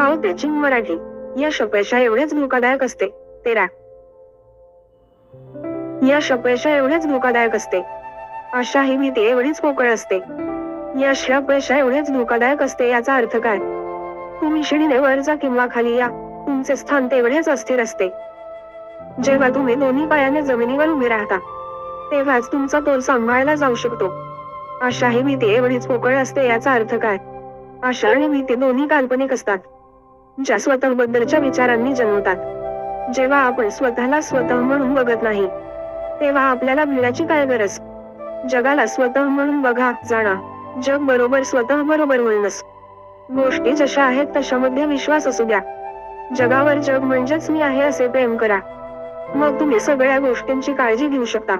पाव त्याची मराठी. यश अपयशा एवढेच धोकादायक असते. 13. यश अपयशा एवढेच धोकादायक असते. आशा ही भीती एवढीच पोकळ असते. यश अपयशा एवढेच धोकादायक असते याचा अर्थ काय? तुम्ही शिडीने वर जा किंवा खाली या, तुमचे स्थान तेवढेच अस्थिर असते. जेव्हा तुम्ही दोन्ही पायाने जमिनीवर उभे राहता, तेव्हाच तुमचा तोल सांभाळला जाऊ शकतो. आशा ही भीती एवढीच पोकळ असते याचा अर्थ काय? आशा आणि भीती दोन्ही काल्पनिक असतात, ज्या स्वतःबद्दलच्या विचारांनी जन्मतात. जेव्हा आपण स्वतःला स्वतः म्हणून बघत नाही, तेव्हा आपल्याला भिण्याची काय गरज? जगाला स्वतः म्हणून बघा, जाणा. जग बरोबर स्वतः बरोबर बोलणंस. गोष्टी जशा आहेत तशामध्ये विश्वास असू द्या. जगावर जग म्हणजेच मी आहे असे प्रेम करा. मग तुम्ही सगळ्या गोष्टींची काळजी घेऊ शकता.